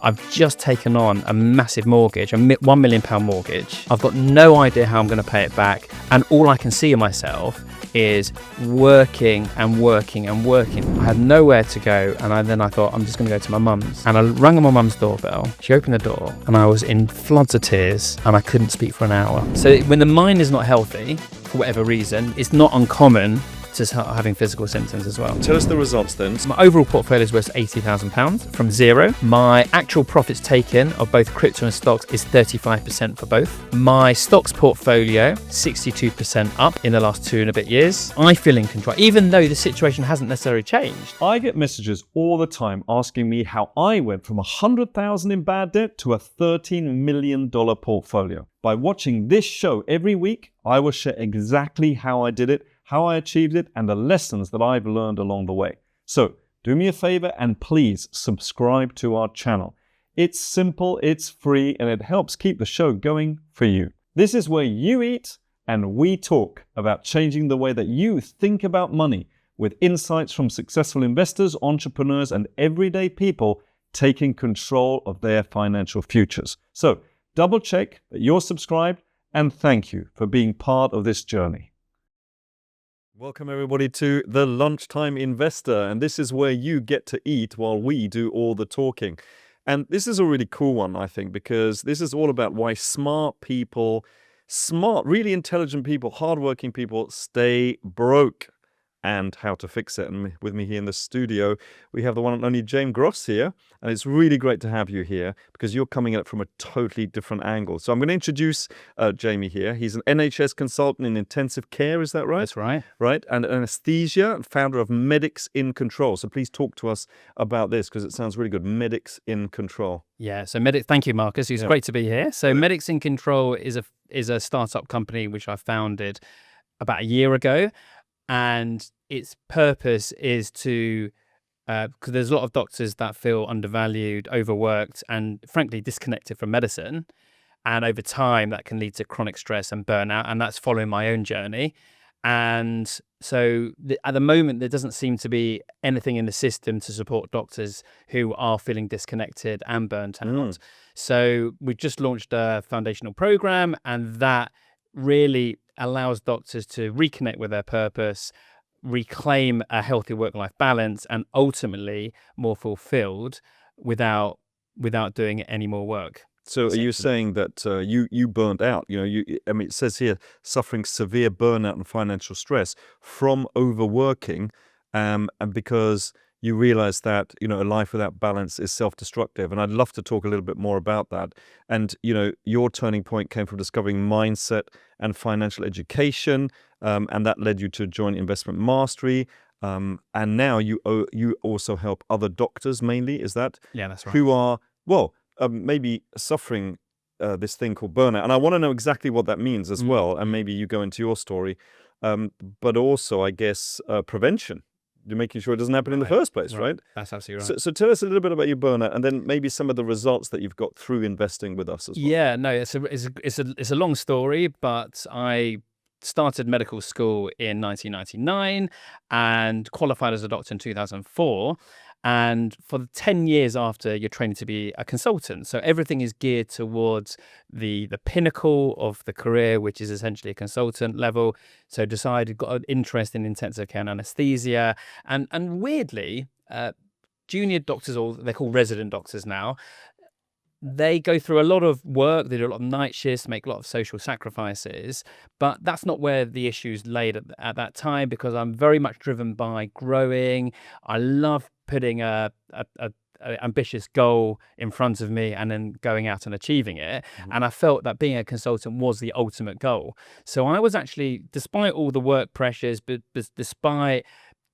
I've just taken on a massive mortgage, a £1 million mortgage. I've got no idea how I'm going to pay it back. And all I can see of myself is working and working and working. I had nowhere to go. And then I thought, I'm just going to go to my mum's. And I rang on my mum's doorbell. She opened the door and I was in floods of tears and I couldn't speak for an hour. So when the mind is not healthy, for whatever reason, it's not uncommon to start having physical symptoms as well. Tell us the results then. My overall portfolio is worth £80,000 from zero. My actual profits taken of both crypto and stocks is 35% for both. My stocks portfolio, 62% up in the last 2 and a bit years. I feel in control, even though the situation hasn't necessarily changed. I get messages all the time asking me how I went from 100,000 in bad debt to a $13 million portfolio. By watching this show every week, I will share exactly how I did it, how I achieved it, and the lessons that I've learned along the way. So do me a favor and please subscribe to our channel. It's simple, it's free, and it helps keep the show going for you. This is where you eat and we talk about changing the way that you think about money with insights from successful investors, entrepreneurs, and everyday people taking control of their financial futures. So double check that you're subscribed, and thank you for being part of this journey. Welcome everybody to the Lunchtime Investor, and this is where you get to eat while we do all the talking. And this is a really cool one, I think, because this is all about why smart people, really intelligent people, hardworking people stay broke and how to fix it. And with me here in the studio, we have the one and only James Gross here. And it's really great to have you here because you're coming at it from a totally different angle. So I'm going to introduce Jamie here. He's an NHS consultant in intensive care, is that right? That's right. Right, and anesthesia, and founder of Medics in Control. So please talk to us about this because it sounds really good. Medics in Control. Yeah, so thank you, Marcus. It's great to be here. So Medics in Control is a startup company which I founded about a year ago. And its purpose is to, because there's a lot of doctors that feel undervalued, overworked, and frankly disconnected from medicine. And over time, that can lead to chronic stress and burnout. And that's following my own journey. And so at the moment, there doesn't seem to be anything in the system to support doctors who are feeling disconnected and burnt out. So we've just launched a foundational program, and that really allows doctors to reconnect with their purpose, reclaim a healthy work-life balance, and ultimately more fulfilled without doing any more work. So are you saying that you burnt out? You know, I mean, it says here suffering severe burnout and financial stress from overworking, and because you realize that, you know, a life without balance is self-destructive. And I'd love to talk a little bit more about that. And, you know, your turning point came from discovering mindset and financial education, and that led you to join Investment Mastery. And now you also help other doctors mainly, is that? Yeah, that's right. Who are, maybe suffering this thing called burnout. And I want to know exactly what that means as well. And maybe you go into your story. But also, I guess, prevention. You're making sure it doesn't happen in the first place, right? That's absolutely right. So tell us a little bit about your burnout, and then maybe some of the results that you've got through investing with us as well. Yeah, no, it's a long story, but I started medical school in 1999 and qualified as a doctor in 2004. And for the 10 years after, you're training to be a consultant. So everything is geared towards the pinnacle of the career, which is essentially a consultant level. So got an interest in intensive care and anesthesia. And weirdly, junior doctors, or they're called resident doctors now, they go through a lot of work, they do a lot of night shifts, make a lot of social sacrifices, but that's not where the issues laid at that time, because I'm very much driven by growing. I love putting a ambitious goal in front of me and then going out and achieving it. And I felt that being a consultant was the ultimate goal. So I was actually, despite all the work pressures, but despite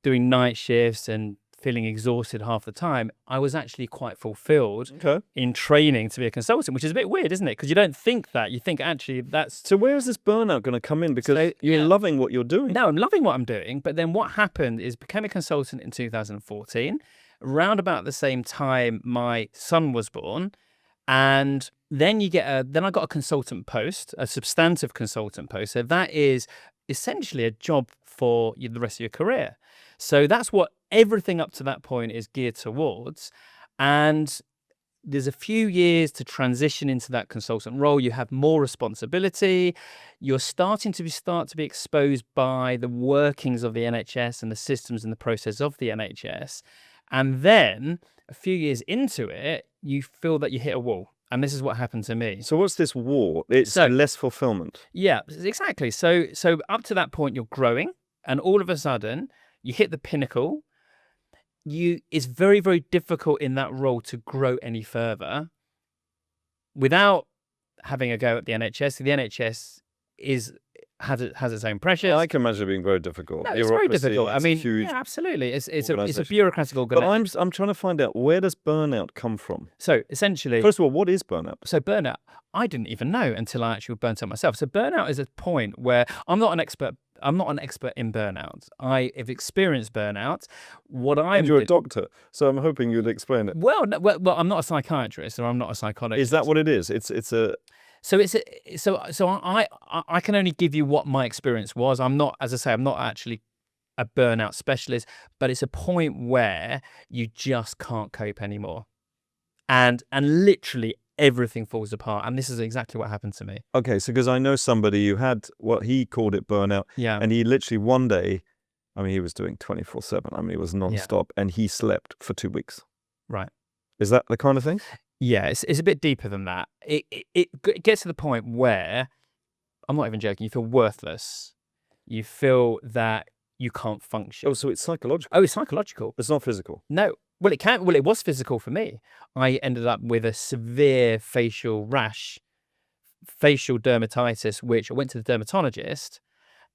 doing night shifts and feeling exhausted half the time, I was actually quite fulfilled in training to be a consultant, which is a bit weird, isn't it? Because you don't think that. You think actually that's... So where is this burnout going to come in? Because you're loving what you're doing. No, I'm loving what I'm doing. But then what happened is became a consultant in 2014. Around about the same time, my son was born. And then then I got a consultant post, a substantive consultant post. So that is essentially a job for the rest of your career. So that's what everything up to that point is geared towards. And there's a few years to transition into that consultant role. You have more responsibility. You're starting to be exposed by the workings of the NHS and the systems and the process of the NHS. And then a few years into it, you feel that you hit a wall. And this is what happened to me. So what's this wall? It's So- less fulfillment. Yeah, exactly. So up to that point, you're growing, and all of a sudden, you hit the pinnacle. It's very, very difficult in that role to grow any further without having a go at the NHS. The NHS has its own pressures. Yeah, I can imagine it being very difficult. No, it's very Bureaucracy, difficult. I it's mean, huge. yeah, absolutely. It's a organisation. bureaucratic But organisation. I'm trying to find out, where does burnout come from? So essentially, First of all, what is burnout? so burnout, I didn't even know until I actually burnt out myself. So burnout is a point where I'm not an expert in burnout. I have experienced burnout. And you're a doctor, so I'm hoping you'd explain it. Well, I'm not a psychiatrist, or I'm not a psychologist. Is that what it is? It's a So I can only give you what my experience was. I'm not, as I say, I'm not actually a burnout specialist, but it's a point where you just can't cope anymore, and literally everything falls apart. And this is exactly what happened to me. okay. So because I know somebody who had what he called it burnout, Yeah, and he literally one day, I mean, he was doing 24/7. I mean, it was non-stop, and he slept for 2 weeks. right. Is that the kind of thing? Yeah, it's a bit deeper than that. It gets to the point where, I'm not even joking, you feel worthless. You feel that you can't function. Oh, so it's psychological. Oh, it's psychological. It's not physical. No. Well, it was physical for me. I ended up with a severe facial rash, facial dermatitis, which I went to the dermatologist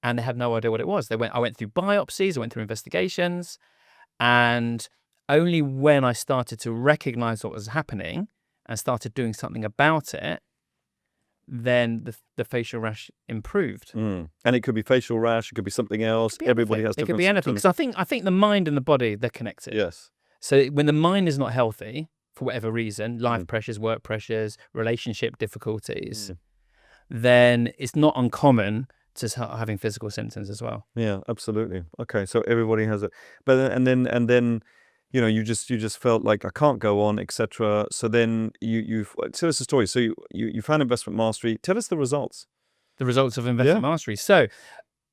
and they had no idea what it was. I went through biopsies, I went through investigations, and only when I started to recognize what was happening and started doing something about it, then the facial rash improved. And it could be facial rash. It could be something else. Everybody has It different could be anything. symptoms. Because I think the mind and the body, they're connected. Yes. So when the mind is not healthy, for whatever reason, life pressures, work pressures, relationship difficulties, then it's not uncommon to start having physical symptoms as well. Yeah, absolutely. Okay, so everybody has it, but and then, you know, you just felt like I can't go on, etc. So then you tell us the story. So you found investment mastery. Tell us the results. The results of investment mastery. So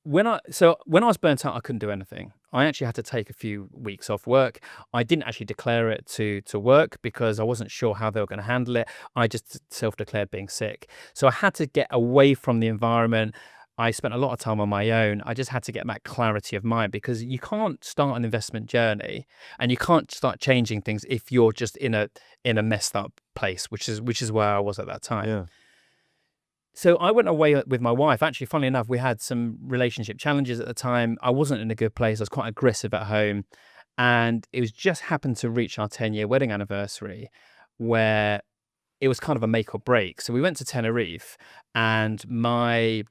when I was burnt out, I couldn't do anything. I actually had to take a few weeks off work. I didn't actually declare it to work because I wasn't sure how they were going to handle it. I just self-declared being sick. So I had to get away from the environment. I spent a lot of time on my own. I just had to get that clarity of mind, because you can't start an investment journey and you can't start changing things if you're just in a messed up place, which is where I was at that time. Yeah. So I went away with my wife. Actually, funnily enough, we had some relationship challenges at the time. I wasn't in a good place. I was quite aggressive at home. And it was just happened to reach our 10-year wedding anniversary, where it was kind of a make or break. So we went to Tenerife, and my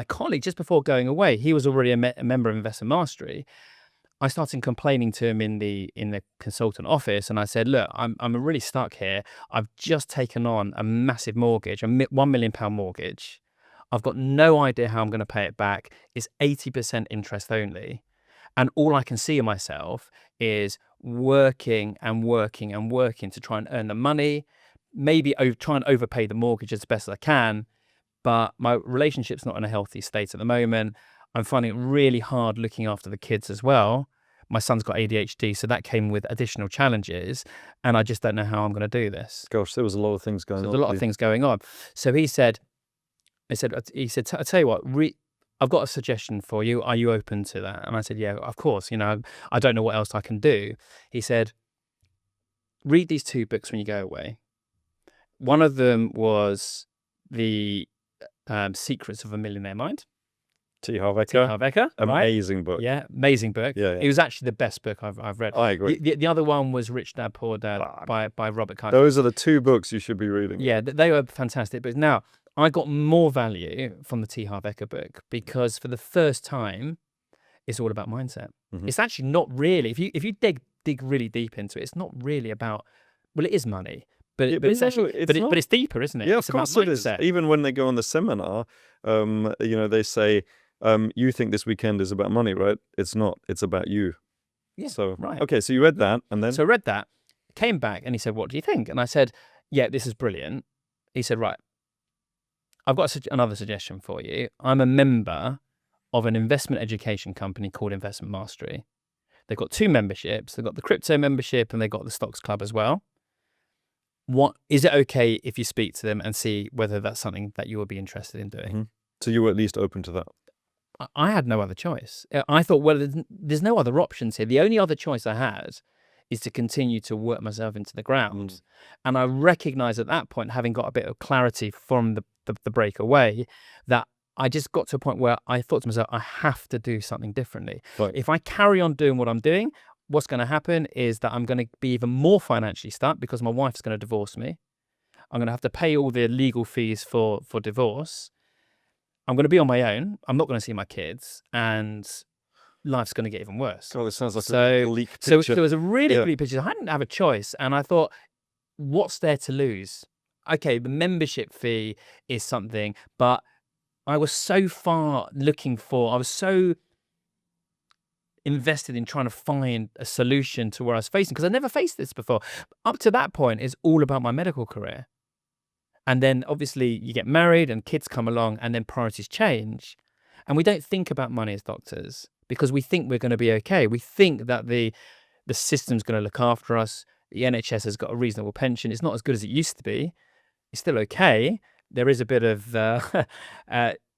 colleague, just before going away, he was already a member of Investment Mastery. I started complaining to him in the consultant office, and I said, "Look, I'm really stuck here. I've just taken on a massive mortgage, a £1 million mortgage. I've got no idea how I'm going to pay it back. It's 80% interest only, and all I can see of myself is working and working and working to try and earn the money, maybe try and overpay the mortgage as best as I can. But my relationship's not in a healthy state at the moment. I'm finding it really hard looking after the kids as well. My son's got ADHD, so that came with additional challenges, and I just don't know how I'm going to do this." Gosh, there was a lot of things going on. There's a lot of things going on. So he said, "I tell you what, I've got a suggestion for you. Are you open to that?" And I said, "Yeah, of course. You know, I don't know what else I can do." He said, "Read these 2 books when you go away." One of them was the Secrets of a Millionaire Mind. T. Harv Eker. Harv Eker, right? Amazing book. Yeah, amazing book. Yeah. It was actually the best book I've read. I agree. The other one was Rich Dad Poor Dad by Robert Kiyosaki. Those are the 2 books you should be reading. Yeah, they were fantastic books. Now, I got more value from the T. Harv Eker book because for the first time, it's all about mindset. It's actually not really, if you dig really deep into it, it's not really about, well, it is money. But it's deeper, isn't it? Yeah, it's of course it is. Even when they go on the seminar, you know, they say, you think this weekend is about money, right? It's not. It's about you. Yeah, So, right. okay, so you read that, and then? So I read that. Came back and he said, what do you think? And I said, yeah, this is brilliant. He said, right, I've got another suggestion for you. I'm a member of an investment education company called Investment Mastery. They've got 2 memberships. They've got the crypto membership and they've got the stocks club as well. What is it okay if you speak to them and see whether that's something that you would be interested in doing? Mm-hmm. So you were at least open to that? I had no other choice. I thought, well, there's no other options here. The only other choice I had is to continue to work myself into the ground. And I recognized at that point, having got a bit of clarity from the break away, that I just got to a point where I thought to myself, I have to do something differently. Right. If I carry on doing what I'm doing, what's going to happen is that I'm going to be even more financially stuck because my wife's going to divorce me. I'm going to have to pay all the legal fees for divorce. I'm going to be on my own. I'm not going to see my kids, and life's going to get even worse. God, it sounds like a bleak So picture. there was a really bleak picture. I didn't have a choice, and I thought, what's there to lose? Okay, the membership fee is something, but I was so invested in trying to find a solution to where I was facing, because I never faced this before. Up to that point, it's all about my medical career. And then obviously you get married and kids come along and then priorities change. And we don't think about money as doctors because we think we're going to be okay. We think that the system's going to look after us. The NHS has got a reasonable pension. It's not as good as it used to be. It's still okay. There is a bit of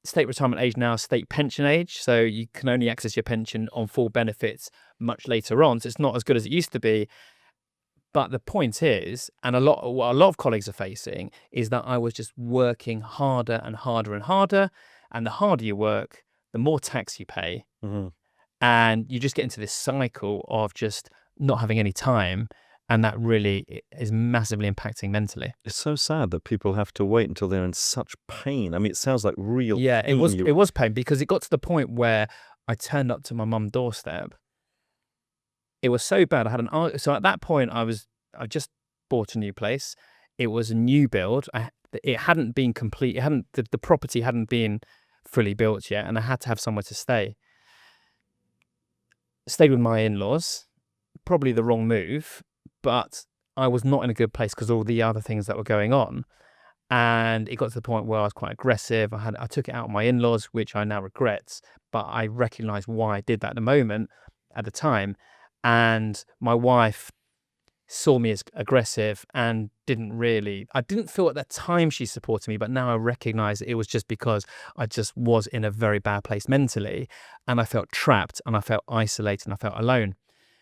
state retirement age now, state pension age. So you can only access your pension on full benefits much later on. So it's not as good as it used to be. But the point is, and what a lot of colleagues are facing, is that I was just working harder and harder and harder. And the harder you work, the more tax you pay. Mm-hmm. And you just get into this cycle of just not having any time. And that really is massively impacting mentally. It's so sad that people have to wait until they're in such pain. I mean, it sounds like real Yeah, pain. it was pain, because it got to the point where I turned up to my mum's doorstep. It was so bad. So at that point, I just bought a new place. It was a new build. It hadn't been complete. The property hadn't been fully built yet, and I had to have somewhere to stay. Stayed with my in-laws. Probably the wrong move, but I was not in a good place because of all the other things that were going on. And it got to the point where I was quite aggressive. I took it out on my in-laws, which I now regret, but I recognized why I did that at the time. And my wife saw me as aggressive and I didn't feel at that time she supported me, but now I recognize it was just because I just was in a very bad place mentally, and I felt trapped and I felt isolated and I felt alone.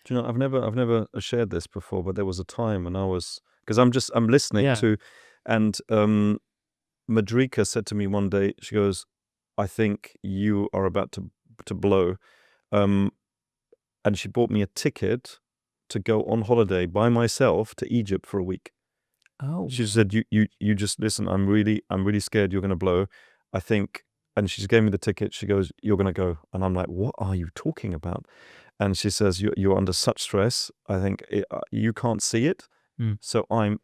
Do you know, I've never shared this before, but there was a time when because I'm listening to, and Madrika said to me one day, she goes, I think you are about to blow. And she bought me a ticket to go on holiday by myself to Egypt for a week. Oh. She said, you just listen, I'm really scared you're going to blow. I think, and she gave me the ticket. She goes, you're going to go. And I'm like, what are you talking about? And she says, you're under such stress. I think you can't see it. So and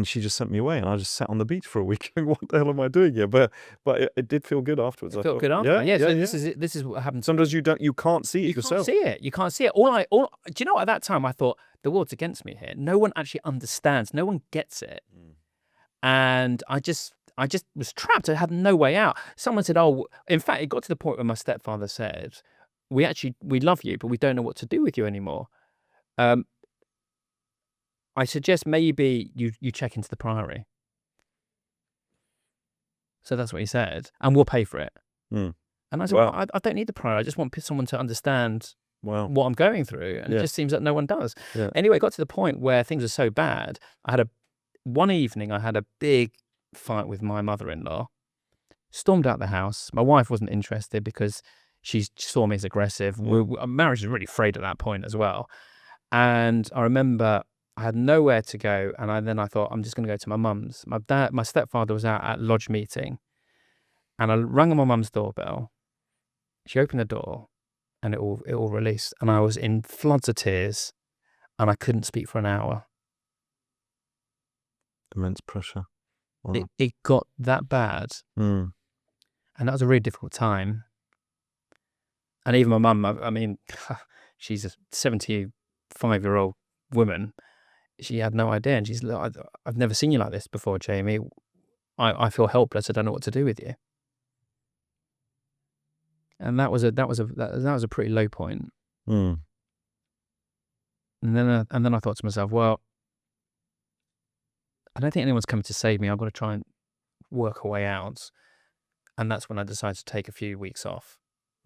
she just sent me away, and I just sat on the beach for a week. What the hell am I doing here? But it did feel good afterwards. It felt good after. Yeah. So yeah. This is what happens. Sometimes you can't see it yourself. You can't see it. Do you know what? At that time, I thought the world's against me here. No one actually understands. No one gets it. And I just was trapped. I had no way out. Someone said, "Oh," in fact, it got to the point where my stepfather said, we love you, but we don't know what to do with you anymore. I suggest maybe you check into the Priory. So that's what he said, and we'll pay for it. And I said, wow. well, I don't need the Priory. I just want someone to understand what I'm going through. And it just seems that no one does. Yeah. Anyway, it got to the point where things were so bad. One evening, I had a big fight with my mother-in-law, stormed out the house. My wife wasn't interested because she saw me as aggressive. Our marriage was really frayed at that point as well. And I remember I had nowhere to go, and then I thought, I'm just going to go to my mum's. My stepfather was out at lodge meeting, and I rang on my mum's doorbell. She opened the door, and it all released, and I was in floods of tears, and I couldn't speak for an hour. Immense pressure. Wow. It got that bad, and that was a really difficult time. And even my mum, I mean, she's a 75-year-old woman. she had no idea. And she's like, I've never seen you like this before, Jamie. I feel helpless. I don't know what to do with you. And that was a pretty low point. Mm. And then I thought to myself, well, I don't think anyone's coming to save me. I've got to try and work a way out. And that's when I decided to take a few weeks off.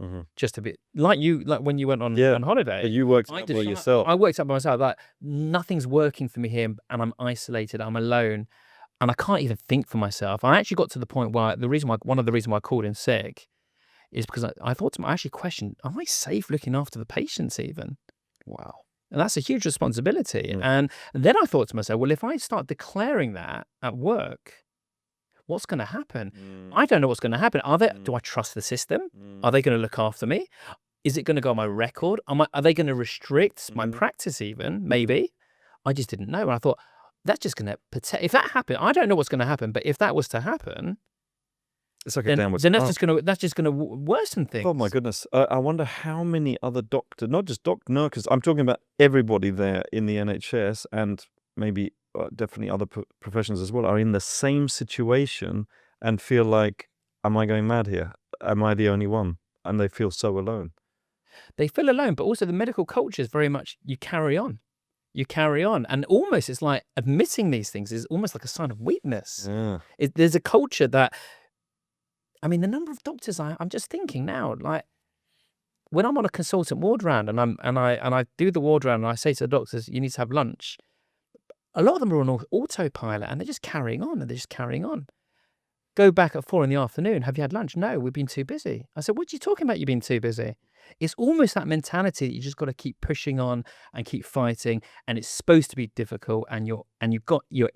Mm-hmm. Just a bit like when you went on holiday. But you worked out by yourself. I worked out by myself. Like, nothing's working for me here, and I'm isolated. I'm alone, and I can't even think for myself. I actually got to the point where one of the reasons why I called in sick is because I thought to myself, I actually questioned, am I safe looking after the patients even? Wow. And that's a huge responsibility. And then I thought to myself, well, if I start declaring that at work, what's going to happen? I don't know what's going to happen. Do I trust the system? Are they going to look after me? Is it going to go on my record? Are they going to restrict my practice even? Maybe. I just didn't know. And I thought, that's just going to protect. If that happened, I don't know what's going to happen, but if that was to happen, it's like a downward then that's just going to worsen things. Oh my goodness! I wonder how many other doctors, not just nurses. I'm talking about everybody there in the NHS, and maybe definitely other professions as well, are in the same situation and feel like, am I going mad here? Am I the only one? And they feel so alone. They feel alone, but also the medical culture is very much you carry on. You carry on, and almost it's like admitting these things is almost like a sign of weakness. Yeah. There's a culture that. I mean, the number of doctors I'm just thinking now, like when I'm on a consultant ward round and I do the ward round and I say to the doctors, you need to have lunch. A lot of them are on autopilot and they're just carrying on. Go back at 4 PM. Have you had lunch? No, we've been too busy. I said, what are you talking about? You've been too busy. It's almost that mentality that you just got to keep pushing on and keep fighting. And it's supposed to be difficult, and you're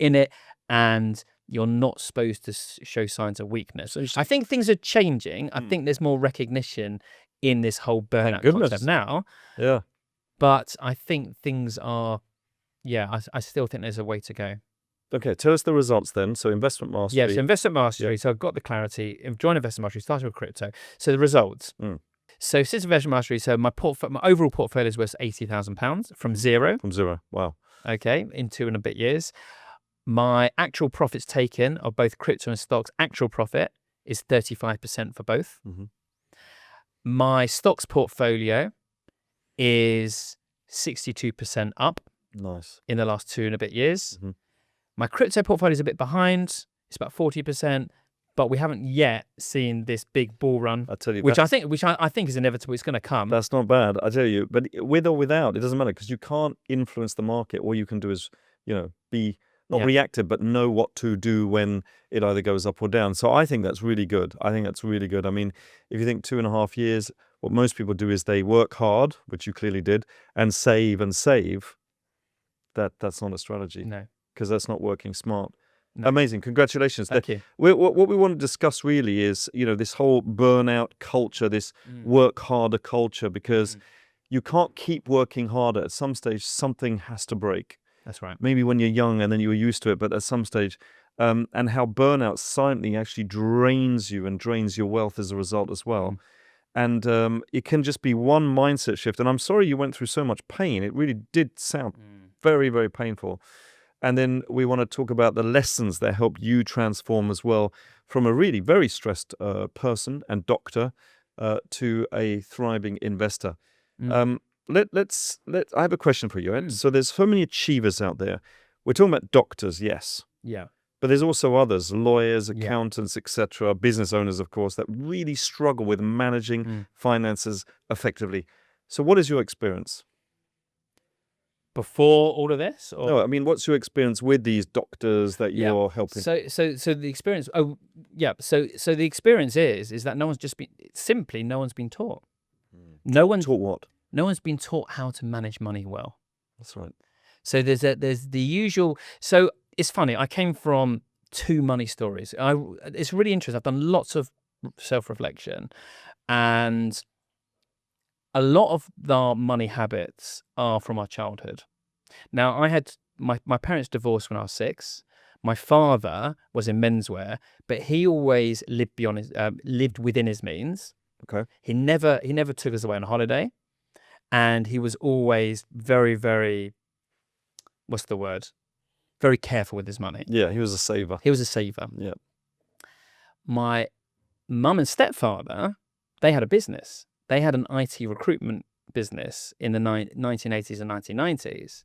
in it, and you're not supposed to show signs of weakness. I think things are changing. I think there's more recognition in this whole burnout concept now. Yeah. But I think things are, I still think there's a way to go. Okay, tell us the results then. So investment mastery. Yeah, so investment mastery. Yeah. So I've got the clarity. Joined investment mastery, started with crypto. So the results. So since investment mastery, so my overall portfolio is worth £80,000 from zero. From zero, wow. Okay, in 2 and a bit years. My actual profits taken of both crypto and stocks, actual profit is 35% for both. Mm-hmm. My stocks portfolio is 62% up. Nice. In the last 2 and a bit years. Mm-hmm. My crypto portfolio is a bit behind. It's about 40%, but we haven't yet seen this big bull run. I tell you, which I think is inevitable. It's going to come. That's not bad, I tell you. But with or without, it doesn't matter, because you can't influence the market. All you can do is, be not reactive, but know what to do when it either goes up or down. So I think that's really good. I mean, if you think 2.5 years, what most people do is they work hard, which you clearly did, and save. That's not a strategy. No. Because that's not working smart. No. Amazing. Congratulations. Thank you. What we want to discuss really is, this whole burnout culture, this work harder culture, because you can't keep working harder. At some stage, something has to break. That's right. Maybe when you're young and then you were used to it, but at some stage, and how burnout silently actually drains you and drains your wealth as a result as well. And it can just be one mindset shift. And I'm sorry you went through so much pain. It really did sound very, very painful. And then we want to talk about the lessons that help you transform as well, from a really very stressed person and doctor to a thriving investor. I have a question for you. So there's so many achievers out there. We're talking about doctors, yes. Yeah. But there's also others, lawyers, accountants, etc., business owners, of course, that really struggle with managing finances effectively. So what is your experience? Before all of this? Or? No, I mean, what's your experience with these doctors that you're helping? So the experience. So the experience is that no one's been taught. No one taught what? No one's been taught how to manage money well. That's right. So there's the usual. So it's funny. I came from 2 money stories. It's really interesting. I've done lots of self-reflection, and a lot of our money habits are from our childhood. Now, I had my parents divorced when I was 6. My father was in menswear, but he always lived within his means. Okay. He never took us away on holiday, and he was always very, very what's the word? Very careful with his money. Yeah, he was a saver. He was a saver. Yeah. My mum and stepfather, they had a business. They had an IT recruitment business in the 1980s and 1990s.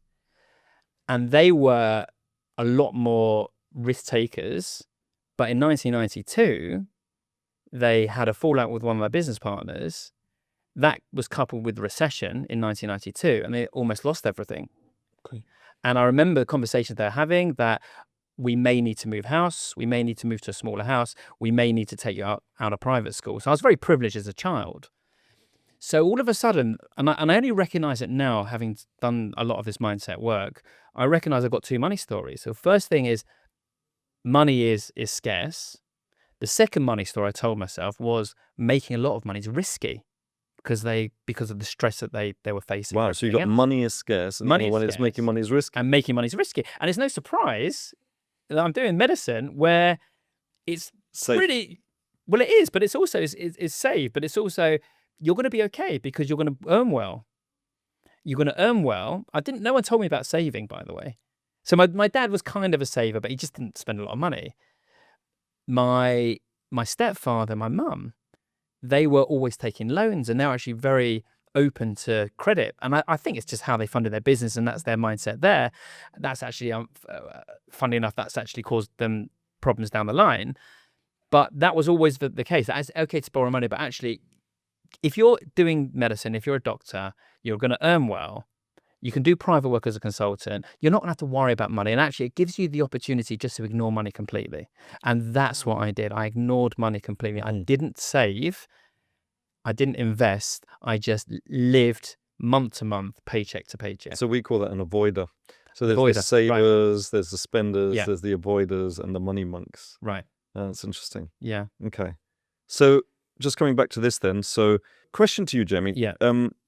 And they were a lot more risk takers. But in 1992, they had a fallout with one of their business partners. That was coupled with the recession in 1992, and they almost lost everything. Okay. And I remember the conversations they're having that we may need to move house, we may need to move to a smaller house, we may need to take you out of private school. So I was very privileged as a child. So all of a sudden, and I only recognize it now, having done a lot of this mindset work, I recognize I've got two money stories. So first thing is, money is scarce. The second money story I told myself was making a lot of money is risky because of the stress that they were facing. Wow, so you got money is scarce, and when it's making money is risky. And making money is risky. And it's no surprise that I'm doing medicine where it's safe. Pretty, well, it is, but it's also it's safe, but it's also, you're going to be okay because you're going to earn well. You're going to earn well. No one told me about saving, by the way. So my dad was kind of a saver, but he just didn't spend a lot of money. My stepfather, my mum, they were always taking loans, and they're actually very open to credit. And I think it's just how they funded their business, and that's their mindset there. That's actually, funny enough, that's actually caused them problems down the line. But that was always the case. It's okay to borrow money, but actually, if you're doing medicine, if you're a doctor, you're going to earn well. You can do private work as a consultant. You're not going to have to worry about money. And actually, it gives you the opportunity just to ignore money completely. And that's what I did. I ignored money completely. I didn't save. I didn't invest. I just lived month to month, paycheck to paycheck. So we call that an avoider. So there's the savers, right. There's the spenders, there's the avoiders, and the money monks. Right. That's interesting. Yeah. Okay. So just coming back to this then. So question to you, Jamie. Yeah.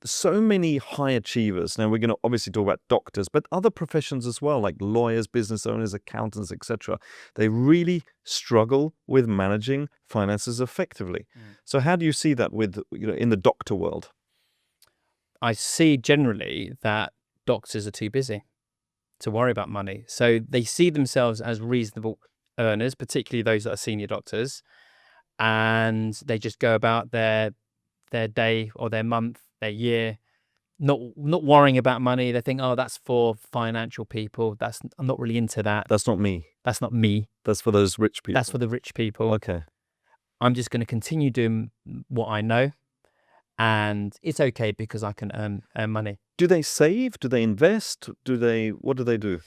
So many high achievers. Now we're going to obviously talk about doctors, but other professions as well, like lawyers, business owners, accountants, etc. They really struggle with managing finances effectively. So how do you see that with, in the doctor world? I see generally that doctors are too busy to worry about money. So they see themselves as reasonable earners, particularly those that are senior doctors, and they just go about their day or their month, their year, not worrying about money. They think, oh, that's for financial people. I'm not really into that. That's not me. That's not me. That's for those rich people. That's for the rich people. Okay. I'm just going to continue doing what I know, and it's okay because I can earn money. Do they save? Do they invest? What do they do?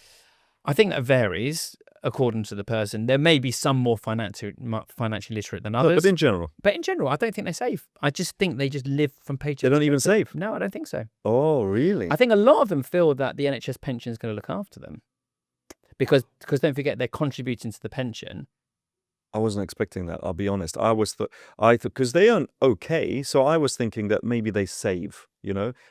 I think that varies according to the person. There may be some more financially literate than others. But in general, I don't think they save. I just think they just live from paycheck. They don't even save? No, I don't think so. Oh, really? I think a lot of them feel that the NHS pension is going to look after them. Because don't forget, they're contributing to the pension. I wasn't expecting that, I'll be honest. I thought, because they earn okay, so I was thinking that maybe they save,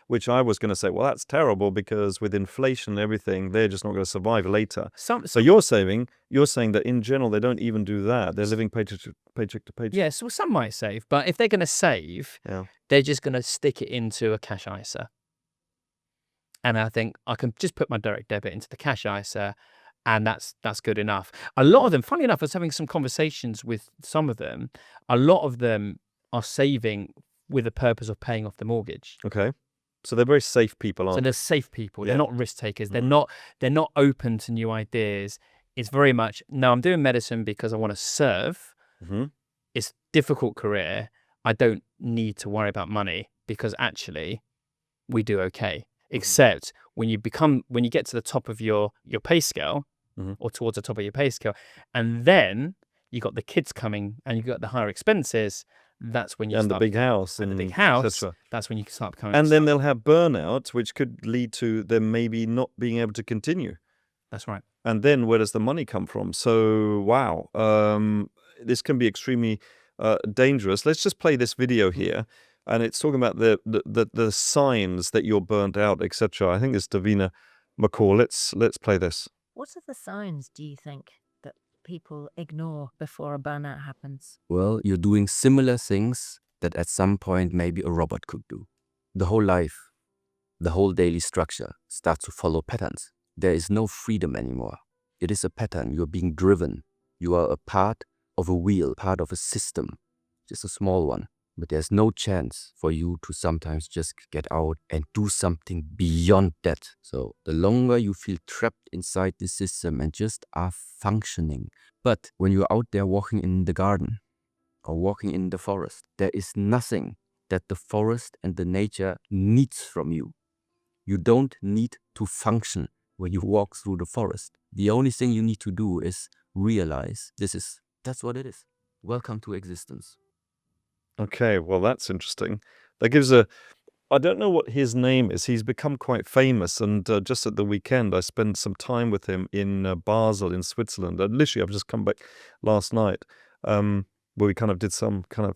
which I was going to say, well, that's terrible because with inflation and everything, they're just not going to survive later. So you're saying that in general, they don't even do that. They're living paycheck to paycheck. Yes, well, some might save, but if they're going to save, they're just going to stick it into a cash ISA. And I think I can just put my direct debit into the cash ISA, and that's good enough. A lot of them, funny enough, I was having some conversations with some of them. A lot of them are saving with the purpose of paying off the mortgage. Okay. So they're very safe people, aren't they? So they're safe people. Yeah. They're not risk takers. They're not open to new ideas. It's very much, no, I'm doing medicine because I want to serve. Mm-hmm. It's a difficult career. I don't need to worry about money because actually we do okay. Except when you get to the top of your pay scale, or towards the top of your pay scale, and then you got the kids coming and you got the higher expenses. That's when you start, the big house, That's when you start becoming. And then they'll have burnout, which could lead to them maybe not being able to continue. That's right. And then where does the money come from? So wow, this can be extremely dangerous. Let's just play this video here. And it's talking about the signs that you're burnt out, etc. I think it's Davina McCall. Let's play this. What are the signs, do you think, that people ignore before a burnout happens? Well, you're doing similar things that at some point maybe a robot could do. The whole life, the whole daily structure starts to follow patterns. there is no freedom anymore. It is a pattern. You're being driven. You are a part of a wheel, part of a system, just a small one. But there's no chance for you to sometimes just get out and do something beyond that. So the longer you feel trapped inside the system and just are functioning. But when you're out there walking in the garden or walking in the forest, there is nothing that the forest and the nature needs from you. You don't need to function when you walk through the forest. The only thing you need to do is realize that's what it is. Welcome to existence. Okay, well, that's interesting. That gives I don't know what his name is. He's become quite famous, and just at the weekend, I spent some time with him in Basel in Switzerland. And literally, I've just come back last night, where we kind of did some kind of,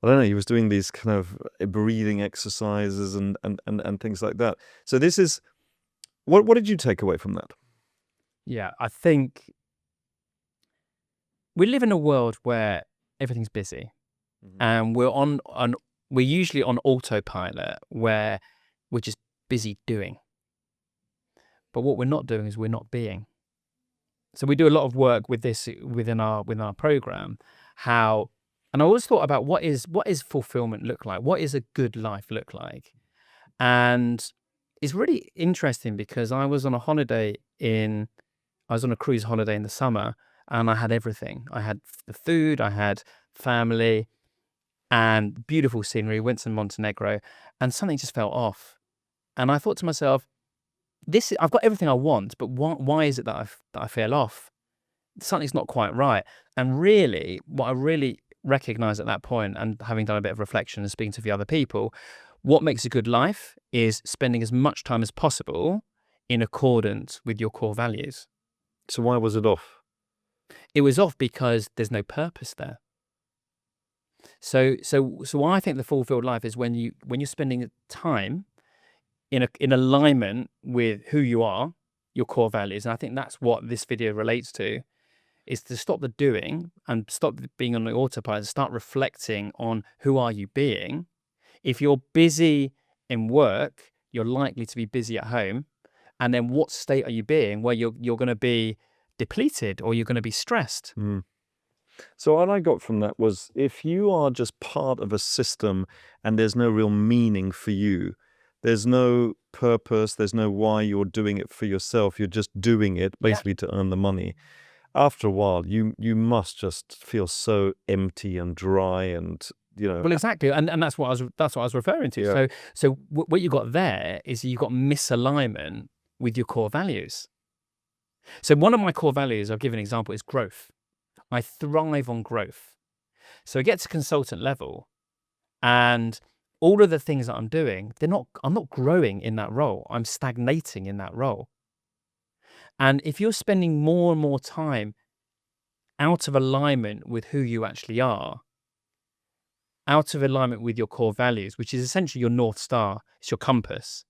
I don't know, he was doing these kind of breathing exercises and things like that. So this is, what did you take away from that? Yeah, I think we live in a world where everything's busy. And we're usually on autopilot, where we're just busy doing. But what we're not doing is we're not being. So we do a lot of work with this within our program. And I always thought about what is fulfillment look like? What is a good life look like? And it's really interesting because I was on a cruise holiday in the summer, and I had everything. I had the food, I had family, and beautiful scenery. Went to Montenegro, and something just fell off. And I thought to myself, I've got everything I want, but why is it that I fell off? Something's not quite right. And really, what I really recognized at that point, and having done a bit of reflection and speaking to the other people, what makes a good life is spending as much time as possible in accordance with your core values. So why was it off? It was off because there's no purpose there. So I think the fulfilled life is when you're spending time in alignment with who you are, your core values. And I think that's what this video relates to, is to stop the doing and stop being on the autopilot and start reflecting on who are you being. If you're busy in work, you're likely to be busy at home. And then what state are you being where you're going to be depleted or you're going to be stressed? So what I got from that was, if you are just part of a system and there's no real meaning for you, there's no purpose, there's no why you're doing it for yourself, you're just doing it basically to earn the money. After a while, you must just feel so empty and dry, and Well, exactly, and that's what I was referring to. Yeah. So what you got there is you got misalignment with your core values. So one of my core values, I'll give an example, is growth. I thrive on growth. So I get to consultant level, and all of the things that I'm doing, I'm not growing in that role. I'm stagnating in that role. And if you're spending more and more time out of alignment with who you actually are, out of alignment with your core values, which is essentially your North Star, it's your compass,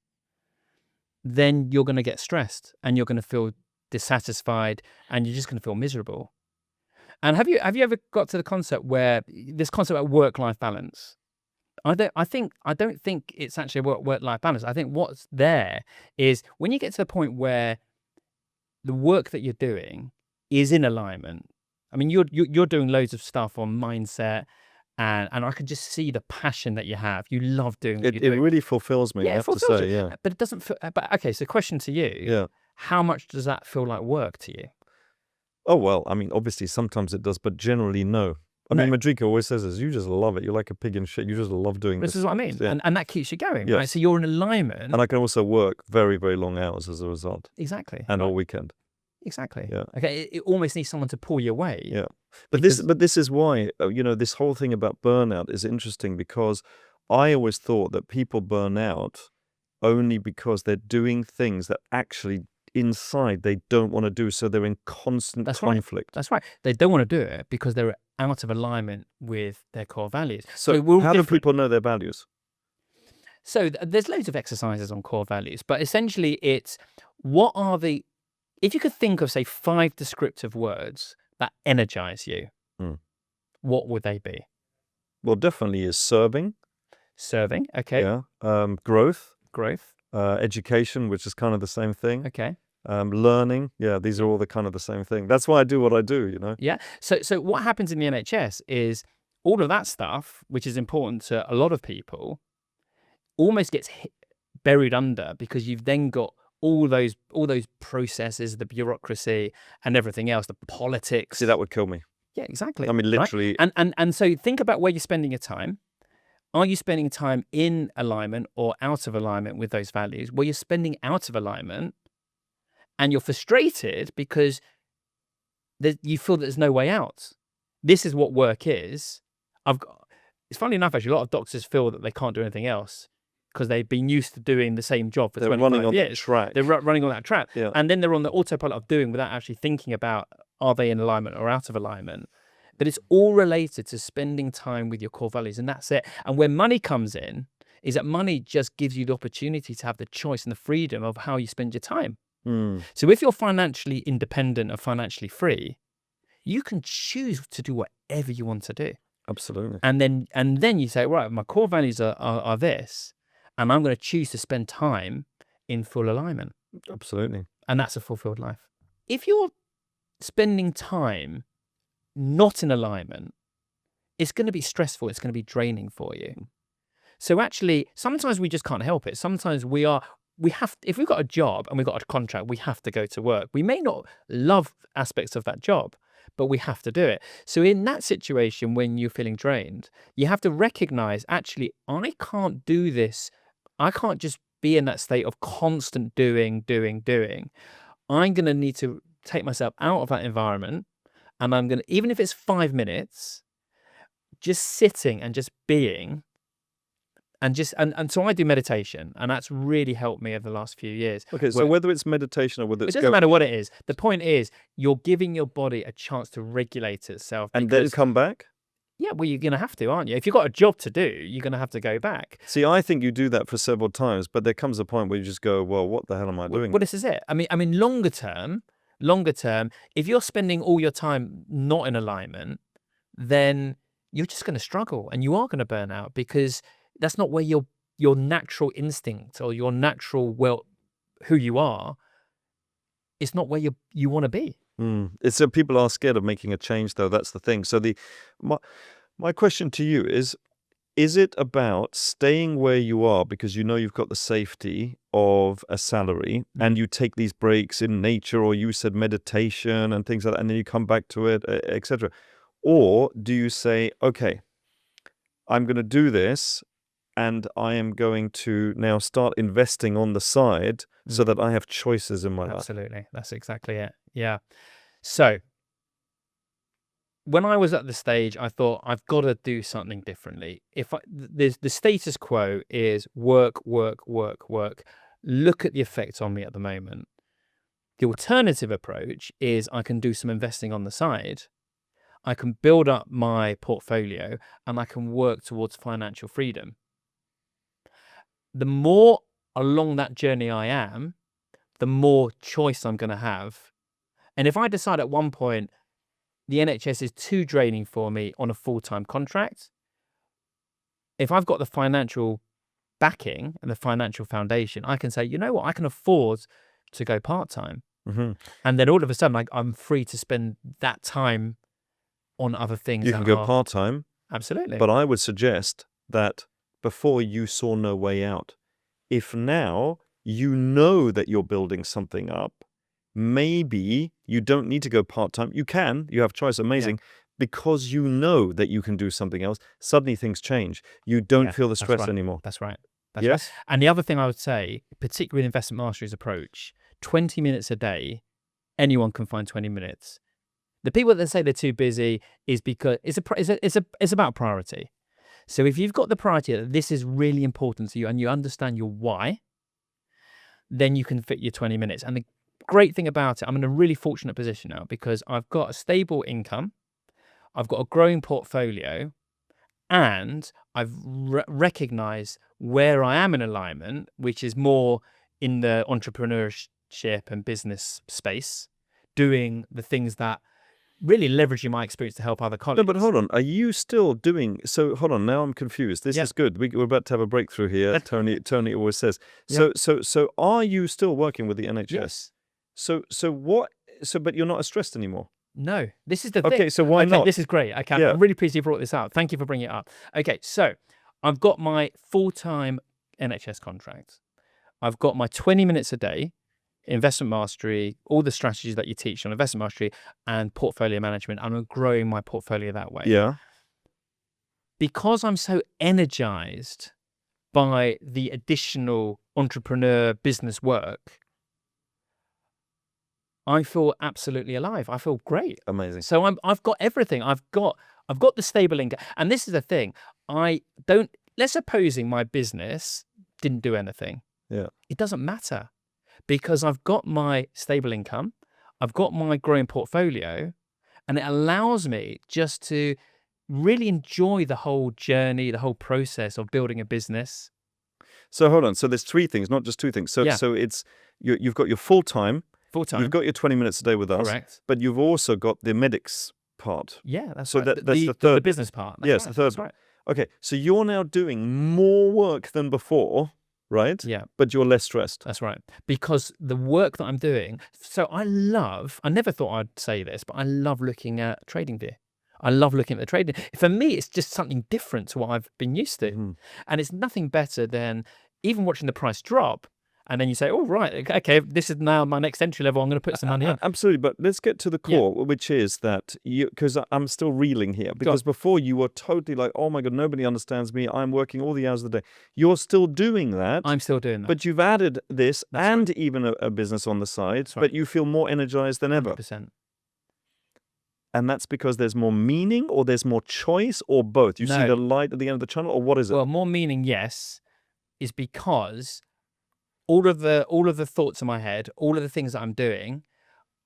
then you're going to get stressed and you're going to feel dissatisfied and you're just going to feel miserable. And have you ever got to the concept where this concept of work-life balance? I don't think it's actually a work-life balance. I think what's there is when you get to the point where the work that you're doing is in alignment. I mean, you're doing loads of stuff on mindset, and I can just see the passion that you have. You love doing what it you're doing. really fulfills me, I have to fulfills say. you. Yeah. But it doesn't feel. But okay, so question to you: Yeah. how much does that feel like work to you? Oh, well, I mean, obviously sometimes it does, but generally no. I mean, Madrika always says this, you just love it. You're like a pig in shit. You just love doing this. This is what I mean. Yeah. And that keeps you going, Yes. right? So you're in alignment. And I can also work very, very long hours as a result, Exactly. and all weekend. Exactly. Yeah. Okay. It almost needs someone to pull you away. Yeah. But this is why, this whole thing about burnout is interesting, because I always thought that people burn out only because they're doing things that actually inside they don't want to do, so they're in constant conflict. That's right. They don't want to do it because they're out of alignment with their core values. So how do people know their values? So there's loads of exercises on core values, but essentially it's if you could think of, say, 5 descriptive words that energize you, what would they be? Well, definitely is serving. Serving, okay. Yeah. Growth. Growth. Education, which is kind of the same thing. Okay. learning. Yeah, these are all the kind of the same thing. That's why I do what I do, you know? Yeah. So what happens in the NHS is all of that stuff, which is important to a lot of people, almost gets buried under, because you've then got all those processes, the bureaucracy and everything else, the politics. See, that would kill me. Yeah, exactly. I mean, right? literally. And so think about where you're spending your time. Are you spending time in alignment or out of alignment with those values? Well, you're spending out of alignment and you're frustrated because you feel that there's no way out. This is what work is. It's funny enough, actually, a lot of doctors feel that they can't do anything else because they've been used to doing the same job for 25 years. They're running on that track. They're running on that track. Yeah. And then they're on the autopilot of doing without actually thinking about, are they in alignment or out of alignment? But it's all related to spending time with your core values, and that's it. And where money comes in is that money just gives you the opportunity to have the choice and the freedom of how you spend your time. So if you're financially independent and financially free, you can choose to do whatever you want to do. Absolutely. And then you say, right, my core values are this, and I'm going to choose to spend time in full alignment. Absolutely. And that's a fulfilled life. If you're spending time not in alignment, it's going to be stressful. It's going to be draining for you. So actually, sometimes we just can't help it. Sometimes if we've got a job and we've got a contract, we have to go to work. We may not love aspects of that job, but we have to do it. So in that situation, when you're feeling drained, you have to recognize, actually, I can't do this. I can't just be in that state of constant doing. I'm going to need to take myself out of that environment. And I'm going to, even if it's 5 minutes, just sitting and just being, and so I do meditation, and that's really helped me over the last few years. Okay, so whether it's meditation or whether it's... It doesn't matter what it is. The point is, you're giving your body a chance to regulate itself. And then come back? Yeah, well, you're going to have to, aren't you? If you've got a job to do, you're going to have to go back. See, I think you do that for several times, but there comes a point where you just go, well, what the hell am I doing? Well, this is it. I mean, longer term, if you're spending all your time not in alignment, then you're just going to struggle and you are going to burn out, because that's not where your natural instinct or your natural, who you are, it's not where you want to be. It's so people are scared of making a change, though. That's the thing. So my question to you is it about staying where you are because you know you've got the safety of a salary and you take these breaks in nature, or you said meditation and things like that, and then you come back to it, etc.? Or do you say, okay, I'm going to do this and I am going to now start investing on the side so that I have choices in my life? Absolutely. That's exactly it. Yeah. So when I was at the stage, I thought, I've got to do something differently. The status quo is work. Look at the effect on me at the moment. The alternative approach is I can do some investing on the side. I can build up my portfolio and I can work towards financial freedom. The more along that journey I am, the more choice I'm going to have. And if I decide at one point the NHS is too draining for me on a full-time contract, if I've got the financial backing and the financial foundation, I can say, you know what, I can afford to go part-time. And then all of a sudden, I'm free to spend that time on other things. You can go part-time. Absolutely. But I would suggest that before you saw no way out, if now you know that you're building something up, maybe you don't need to go part-time. You have choice, amazing. Yeah. Because you know that you can do something else, suddenly things change. You don't feel the stress anymore. That's right. Yes. Right. And the other thing I would say, particularly with Investment Mastery's approach, 20 minutes a day, anyone can find 20 minutes. The people that say they're too busy is because it's about priority. So if you've got the priority that this is really important to you and you understand your why, then you can fit your 20 minutes. And the great thing about it, I'm in a really fortunate position now because I've got a stable income, I've got a growing portfolio, and I've recognized where I am in alignment, which is more in the entrepreneurship and business space, doing the things that really leveraging my experience to help other colleagues. No, but hold on. Are you still doing... So hold on. Now I'm confused. This is good. We're about to have a breakthrough here. Tony always says. So are you still working with the NHS? Yes. So what? So, but you're not as stressed anymore. No, this is the thing. Okay, so why not? This is great. Okay, Yeah. I'm really pleased you brought this up. Thank you for bringing it up. Okay, so I've got my full-time NHS contract. I've got my 20 minutes a day, investment mastery, all the strategies that you teach on investment mastery and portfolio management. And I'm growing my portfolio that way. Yeah. Because I'm so energized by the additional entrepreneur business work, I feel absolutely alive. I feel great. Amazing. So I've got everything. I've got the stable income. And this is the thing. Let's supposing my business didn't do anything. Yeah. It doesn't matter because I've got my stable income. I've got my growing portfolio, and it allows me just to really enjoy the whole journey, the whole process of building a business. So hold on. So there's three things, not just two things. So Yeah. so it's you've got your full-time. Full-time. You've got your 20 minutes a day with us. Correct. But you've also got the medics part. Yeah, that's So right. that's the the third. business part. That's Yes, right, the third. That's right. Okay, so you're now doing more work than before, right? Yeah. But you're less stressed. That's right. Because the work that I'm doing, so I never thought I'd say this, but I love looking at trading view. I love looking at the trading. For me, it's just something different to what I've been used to. Mhm. And it's nothing better than even watching the price drop. And then you say, oh, right, okay, this is now my next entry level. I'm going to put some money in. Absolutely, but let's get to the core, which is that because I'm still reeling here, because before you were totally like, oh my God, nobody understands me. I'm working all the hours of the day. You're still doing that. I'm still doing that. But you've added this and even a business on the side, right. but you feel more energized than ever. 100%. And that's because there's more meaning or there's more choice or both? You see No. the light at the end of the tunnel, or what is it? Well, more meaning, yes, is because all of the thoughts in my head, all of the things that I'm doing,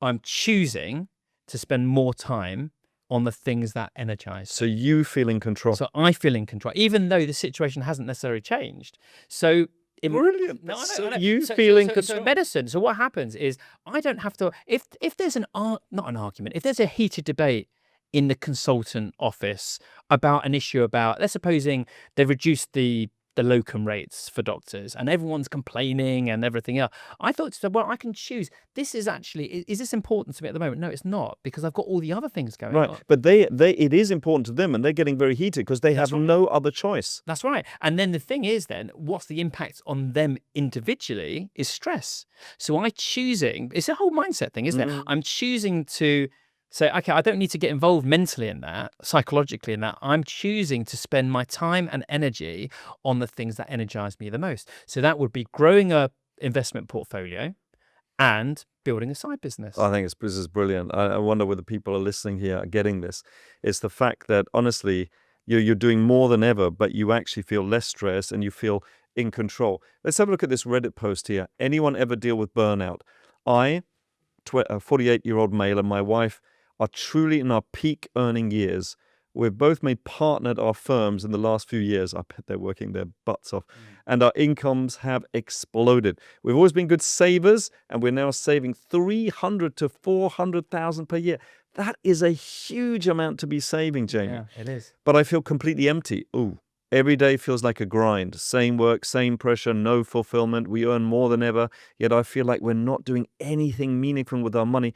I'm choosing to spend more time on the things that energize. So you feel in control. So I feel in control, even though the situation hasn't necessarily changed. So Brilliant. No, I know, So I know. you feel in So control. in medicine, so what happens is I don't have to. If there's not an argument, if there's a heated debate in the consultant office about an issue about, let's supposing they've reduced the locum rates for doctors and everyone's complaining and everything else. I thought, so, well, I can choose. This is actually, is this important to me at the moment? No, it's not, because I've got all the other things going on. Right, but it is important to them, and they're getting very heated because they have no other choice. That's right. And then the thing is then, what's the impact on them individually is stress. So it's a whole mindset thing, isn't it? I'm choosing to say, okay, I don't need to get involved mentally in that, psychologically in that. I'm choosing to spend my time and energy on the things that energize me the most. So that would be growing a investment portfolio and building a side business. I think this is brilliant. I wonder whether people are listening here are getting this. It's the fact that, honestly, you're doing more than ever, but you actually feel less stressed and you feel in control. Let's have a look at this Reddit post here. Anyone ever deal with burnout? I, a 48-year-old male, and my wife are truly in our peak earning years. We've both made partnered our firms in the last few years. I bet they're working their butts off. And our incomes have exploded. We've always been good savers, and we're now saving $300,000 to $400,000 per year. That is a huge amount to be saving, Jamie. Yeah, it is. But I feel completely empty. Ooh. Every day feels like a grind. Same work, same pressure, no fulfillment. We earn more than ever, yet I feel like we're not doing anything meaningful with our money.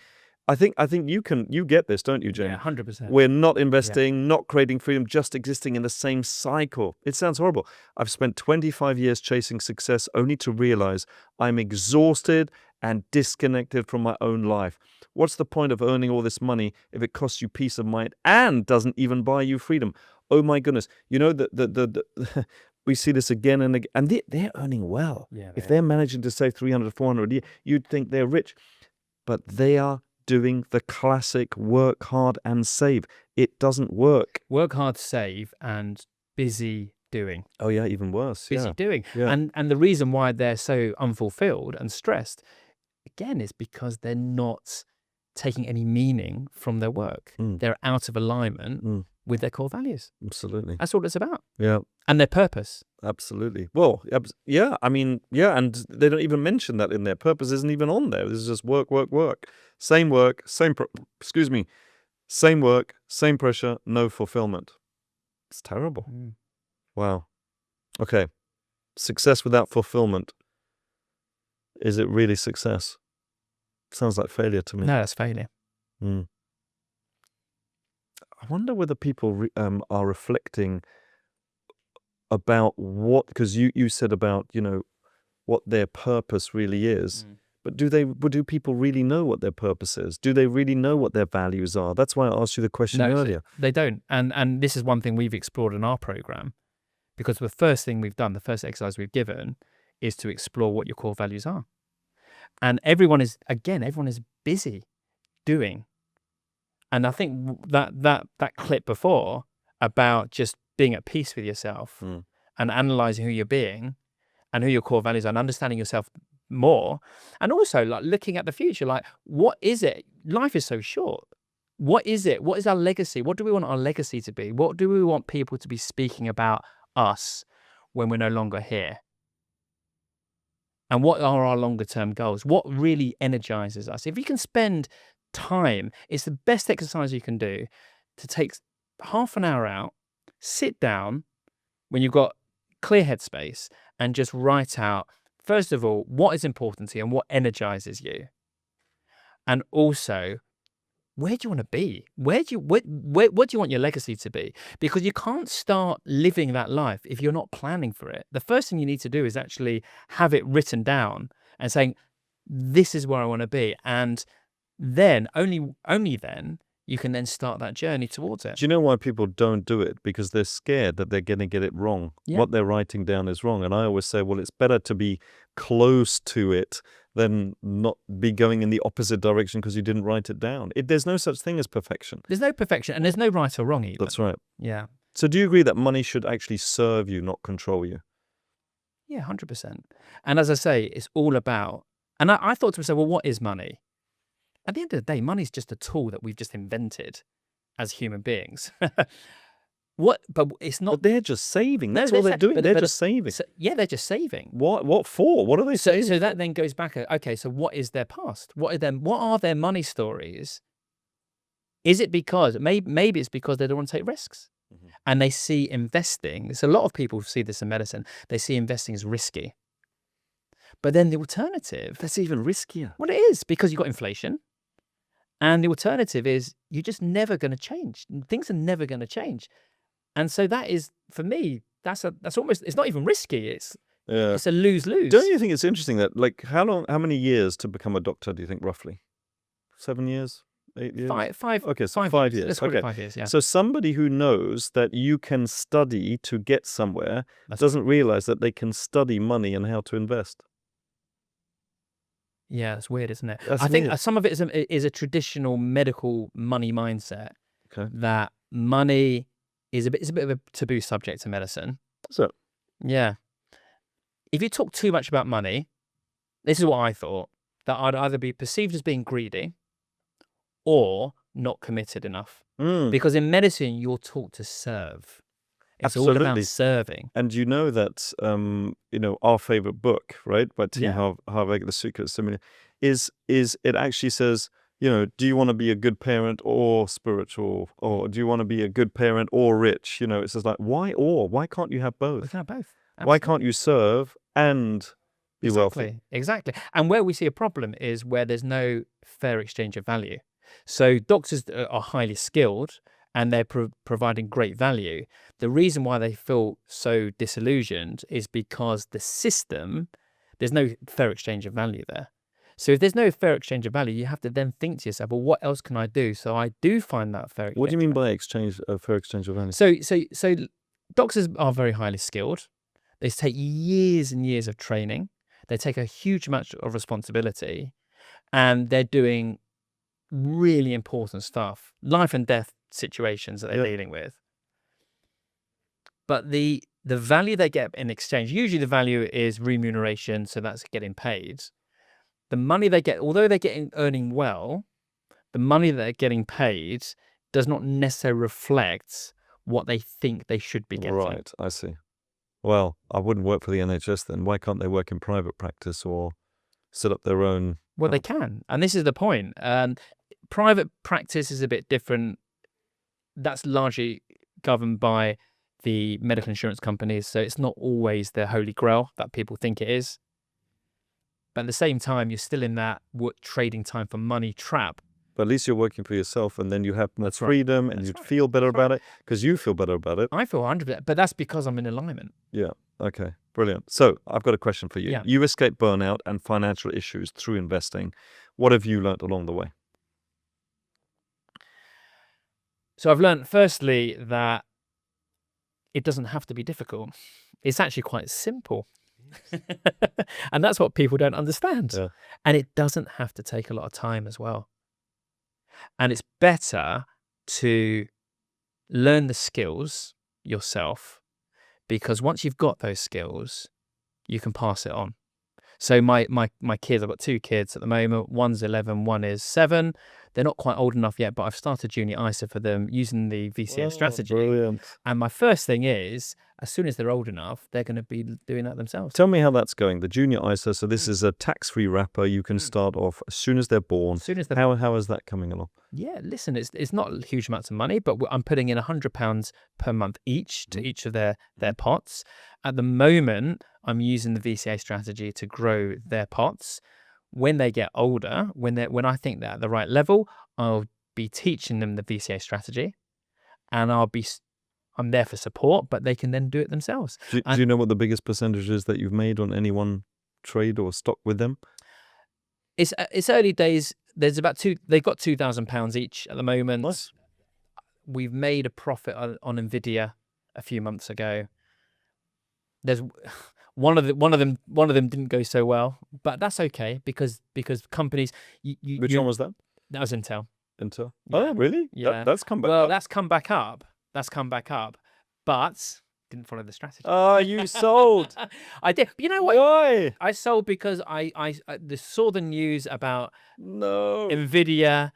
I think you get this, don't you, Jamie? Yeah, 100%. We're not investing, not creating freedom, just existing in the same cycle. It sounds horrible. I've spent 25 years chasing success only to realize I'm exhausted and disconnected from my own life. What's the point of earning all this money if it costs you peace of mind and doesn't even buy you freedom? Oh my goodness. You know, we see this again and again, and they're earning well. Yeah, if they're managing to save 300, 400 a year, you'd think they're rich. But they are doing the classic work hard and save. It doesn't work. Work hard, save, and busy doing. Oh yeah, even worse. Busy doing. Yeah. And the reason why they're so unfulfilled and stressed, again, is because they're not taking any meaning from their work. They're out of alignment with their core values. Absolutely. That's all it's about. Yeah. And their purpose. Absolutely. Well, yeah, I mean, yeah, and they don't even mention that in their purpose isn't even on there. This is just work, work, work. Same work, same work, same pressure, no fulfillment. It's terrible. Wow. Okay. Success without fulfillment. Is it really success? Sounds like failure to me. No, that's failure. Mm. I wonder whether people are reflecting about what, because you said about, what their purpose really is. But do people really know what their purpose is? Do they really know what their values are? That's why I asked you the question earlier. They don't. And this is one thing we've explored in our program, because the first thing we've done, the first exercise we've given, is to explore what your core values are. And everyone is busy doing. And I think that clip before about just being at peace with yourself and analyzing who you're being and who your core values are and understanding yourself more, and also like looking at the future, like what is it? Life is so short. What is it? What is our legacy? What do we want our legacy to be? What do we want people to be speaking about us when we're no longer here? And what are our longer term goals? What really energizes us? If you can spend time, it's the best exercise you can do, to take half an hour out, sit down when you've got clear headspace, and just write out, first of all, what is important to you and what energizes you. And also, where do you want to be? What do you want your legacy to be? Because you can't start living that life if you're not planning for it. The first thing you need to do is actually have it written down and saying, this is where I want to be. And then, only then, you can then start that journey towards it. Do you know why people don't do it? Because they're scared that they're going to get it wrong. Yeah. What they're writing down is wrong. And I always say, well, it's better to be close to it than not be going in the opposite direction because you didn't write it down. There's no such thing as perfection. There's no perfection, and there's no right or wrong either. That's right. Yeah. So do you agree that money should actually serve you, not control you? Yeah, 100%. And as I say, it's all about, and I thought to myself, well, what is money? At the end of the day, money is just a tool that we've just invented as human beings. But it's not. But they're just saving. That's No, all they're doing. but- They're but- just saving. Yeah, they're just saving. What for? What are they saving? So that then goes back. Okay, so what is their past? What are their money stories? Is it because maybe it's because they don't want to take risks, and they see investing. So a lot of people see this in medicine. They see investing as risky. But then the alternative, That's even riskier. well, it is, because you've got inflation. And the alternative is you're just never going to change. Things are never going to change. And so that is, for me, that's almost, it's not even risky. It's a lose-lose. Don't you think it's interesting that, like, how many years to become a doctor do you think, roughly? 7 years? 8 years? Five. Okay, so 5 years. Let's call Okay. it 5 years, yeah. So somebody who knows that you can study to get somewhere That's- doesn't realize that they can study money and how to invest. Yeah, that's weird, isn't it? That's I think weird. some of it is a traditional medical money mindset, Okay. that money is it's a bit of a taboo subject in medicine. So, Yeah. If you talk too much about money, this is what I thought, that I'd either be perceived as being greedy or not committed enough. Because in medicine, you're taught to serve. It's all Absolutely. about serving. and you know that, our favorite book, right, by T. Yeah. Harvey, The Secret Similar, is it actually says, do you want to be a good parent or spiritual, or do you want to be a good parent or rich? It says, like, why or? Why can't you have We both? can have both. Why can't you serve and be wealthy? Exactly. And where we see a problem is where there's no fair exchange of value. So doctors are highly skilled and they're providing great value. The reason why they feel so disillusioned is because the system, there's no fair exchange of value there. So if there's no fair exchange of value, you have to then think to yourself, well, what else can I do? So I do find that fair exchange. What do you mean of value. by fair exchange of value? So doctors are very highly skilled. They take years and years of training. They take a huge amount of responsibility, and they're doing really important stuff, life and death situations that they're dealing with. But the value they get in exchange, usually the value is remuneration, so that's getting paid. The money they get, although they're earning well, the money that they're getting paid does not necessarily reflect what they think they should be getting. Right, I see. Well, I wouldn't work for the NHS then. Why can't they work in private practice or set up their own? Well, they can. And this is the point. Private practice is a bit different. That's largely governed by the medical insurance companies. So it's not always the holy grail that people think it is. But at the same time, you're still in that trading time for money trap. But at least you're working for yourself, and then you have more That's right. freedom, and That's you right. feel better That's right. about it because you feel better about it. I feel 100%, but that's because I'm in alignment. Yeah. Okay. Brilliant. So I've got a question for you. Yeah. You escaped burnout and financial issues through investing. What have you learned along the way? So I've learned, firstly, that it doesn't have to be difficult. It's actually quite simple. And that's what people don't understand. Yeah. And it doesn't have to take a lot of time as well. And it's better to learn the skills yourself, because once you've got those skills, you can pass it on. So my kids, I've got 2 kids at the moment. One's 11, one is 7. They're not quite old enough yet, but I've started junior ISA for them using the VCS strategy. Brilliant. And my first thing is, as soon as they're old enough, they're going to be doing that themselves. Tell me how that's going. The junior ISA. So this is a tax-free wrapper. You can start off as soon as they're born. As soon as they're How is that coming along? Yeah, listen, it's not huge amounts of money, but I'm putting in £100 per month each to each of their pots. At the moment, I'm using the VCA strategy to grow their pots. When they get older, when I think they're at the right level, I'll be teaching them the VCA strategy, and I'm there for support, but they can then do it themselves. Do you know what the biggest percentage is that you've made on any one trade or stock with them? It's early days. There's about they've got £2,000 each at the moment. Nice. We've made a profit on Nvidia a few months ago. There's one of them didn't go so well, but that's okay because companies. Which one was that? That was Intel. Intel. Yeah. Oh, really? Yeah. That's come back. Well, up. that's come back up. But didn't follow the strategy. Oh, you sold. I did. But you know what? Why? I sold because I saw the news about No. Nvidia.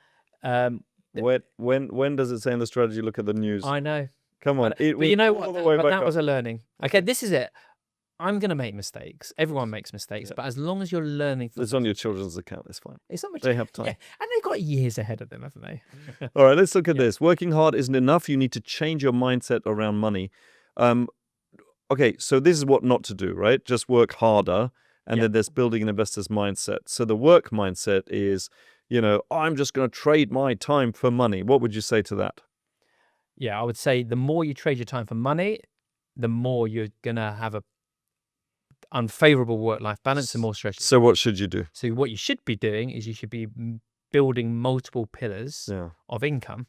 When does it say in the strategy? Look at the news. I know. Come on. But you know what? But that was a a learning. Okay, this is it. I'm going to make mistakes. Everyone makes mistakes. But as long as you're learning from It's on your children's account. It's fine. it's not much. They have time. Yeah, and they've got years ahead of them, haven't they? All right, let's look at this. Working hard isn't enough. You need to change your mindset around money. Okay, so this is what not to do, right? Just work harder. And then there's building an investor's mindset. So the work mindset is, I'm just going to trade my time for money. What would you say to that? Yeah, I would say the more you trade your time for money, the more you're going to have a unfavorable work-life balance and more stress. So what should you do? So what you should be doing is you should be building multiple pillars of income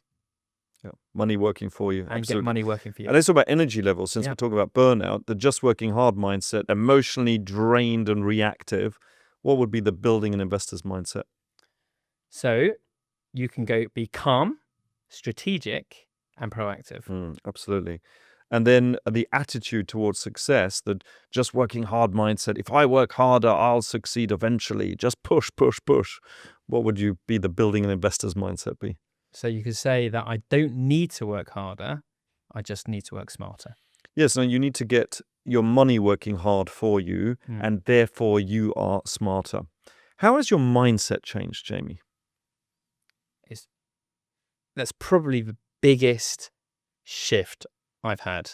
Money working for you. and Absolutely. get money working for you. And let's talk about energy levels. Since Yeah. we're talking about burnout, the just working hard mindset, emotionally drained and reactive, what would be the building an investor's mindset? So you can be calm, strategic, and proactive. Absolutely. And then the attitude towards success, the just working hard mindset. If I work harder, I'll succeed eventually. Just push, push, push. What would you be the building an investor's mindset be? So you could say that I don't need to work harder. I just need to work smarter. Yes, no, you need to get your money working hard for you, and therefore you are smarter. How has your mindset changed, Jamie? That's probably the biggest shift I've had.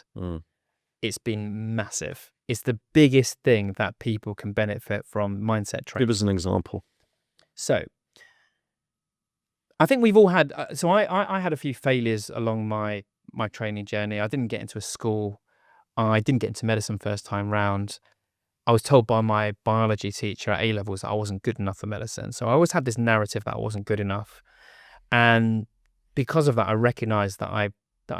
It's been massive. It's the biggest thing that people can benefit from mindset training. Give us an example. So I think we've all had, I had a few failures along my training journey. I didn't get into a school. I didn't get into medicine first time round. I was told by my biology teacher at A-levels that I wasn't good enough for medicine. So I always had this narrative that I wasn't good enough. And because of that, I recognized that I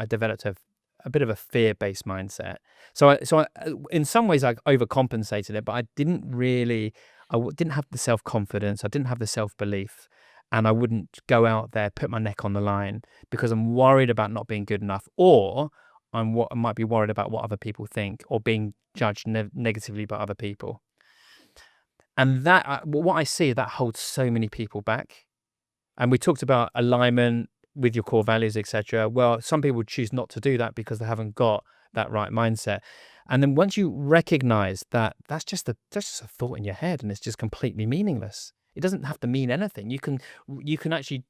developed a bit of a fear-based mindset. So I, in some ways, I overcompensated it, but I didn't have the self-confidence. I didn't have the self-belief. And I wouldn't go out there, put my neck on the line because I'm worried about not being good enough, or I might be worried about what other people think or being judged negatively by other people. And that, what I see, that holds so many people back. And we talked about alignment with your core values, etc. Well, some people choose not to do that because they haven't got that right mindset. And then once you recognize that that's just a thought in your head and it's just completely meaningless. It doesn't have to mean anything. You can actually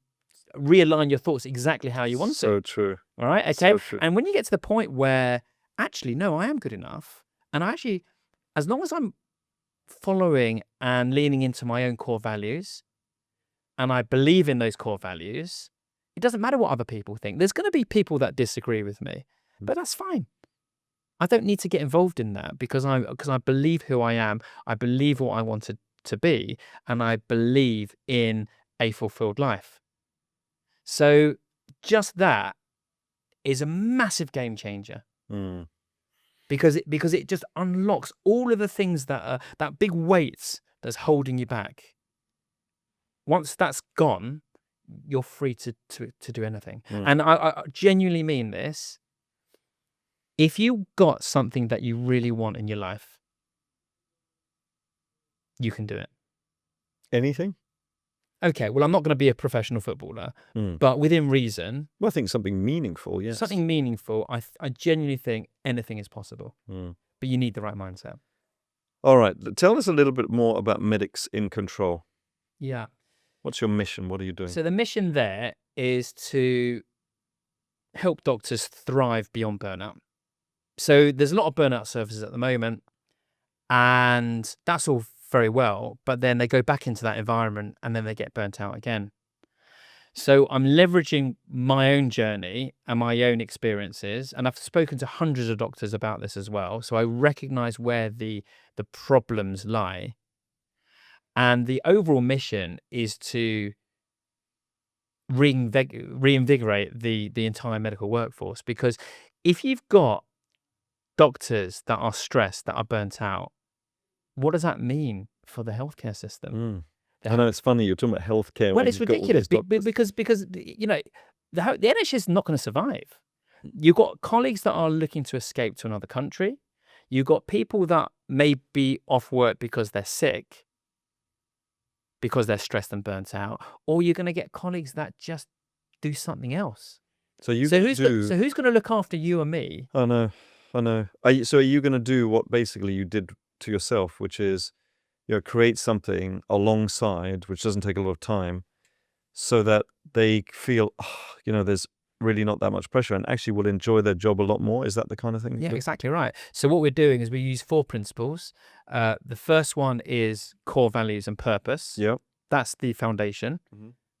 realign your thoughts exactly how you want to. So true. All right. Okay. So true. And when you get to the point where actually, no, I am good enough. And I actually, as long as I'm following and leaning into my own core values, and I believe in those core values, it doesn't matter what other people think. There's going to be people that disagree with me, but that's fine. I don't need to get involved in that because I believe who I am. I believe what I want to be, and I believe in a fulfilled life. So just that is a massive game changer. Because it just unlocks all of the things that are that big weight that's holding you back. Once that's gone, you're free to do anything. And I genuinely mean this. If you got something that you really want in your life, you can do it. Anything? Okay, well, I'm not going to be a professional footballer, but within reason. Well, I think something meaningful, yes. Something meaningful, I genuinely think anything is possible. But you need the right mindset. All right. Tell us a little bit more about Medics in Control. Yeah. What's your mission? What are you doing? So the mission there is to help doctors thrive beyond burnout. So there's a lot of burnout services at the moment, and that's all very well, but then they go back into that environment and then they get burnt out again. So I'm leveraging my own journey and my own experiences, and I've spoken to hundreds of doctors about this as well. So I recognize where the problems lie. And the overall mission is to reinvigorate the entire medical workforce, because if you've got doctors that are stressed, that are burnt out, what does that mean for the healthcare system? I know it's funny you're talking about healthcare. Well, it's ridiculous because you know the NHS is not going to survive. You've got colleagues that are looking to escape to another country. You've got people that may be off work because they're sick, because they're stressed and burnt out, or you're going to get colleagues that just do something else. So who's going to look after you and me? I know. So are you going to do what basically you did to yourself, which is, create something alongside, which doesn't take a lot of time, so that they feel, there's really not that much pressure and actually will enjoy their job a lot more? Is that the kind of thing? Yeah, exactly right. So what we're doing is we use 4 principles. The first one is core values and purpose. Yeah. That's the foundation.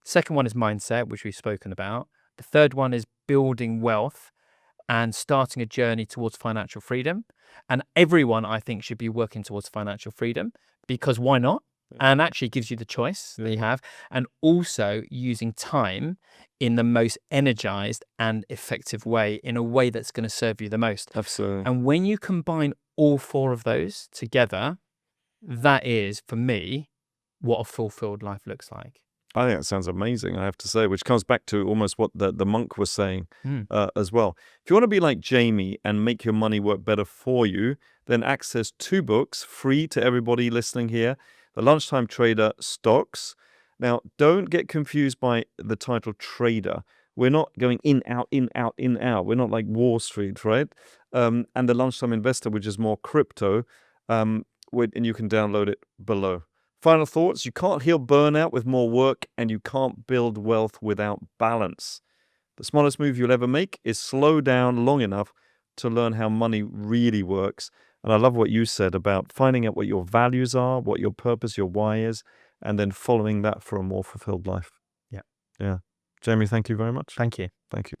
Second one is mindset, which we've spoken about. The third one is building wealth and starting a journey towards financial freedom. And everyone, I think, should be working towards financial freedom, because why not? And actually gives you the choice that you have. And also using time in the most energized and effective way, in a way that's going to serve you the most. Absolutely. And when you combine all 4 of those together, that is, for me, what a fulfilled life looks like. I think that sounds amazing, I have to say, which comes back to almost what the monk was saying as well. If you want to be like Jamie and make your money work better for you, then access 2 books free to everybody listening here. The Lunchtime Trader Stocks. Now, don't get confused by the title trader. We're not going in, out, in, out, in, out. We're not like Wall Street, right? And the Lunchtime Investor, which is more crypto, and you can download it below. Final thoughts: you can't heal burnout with more work, and you can't build wealth without balance. The smartest move you'll ever make is slow down long enough to learn how money really works. And I love what you said about finding out what your values are, what your purpose, your why is, and then following that for a more fulfilled life. Yeah. Jamie, thank you very much. Thank you. Thank you.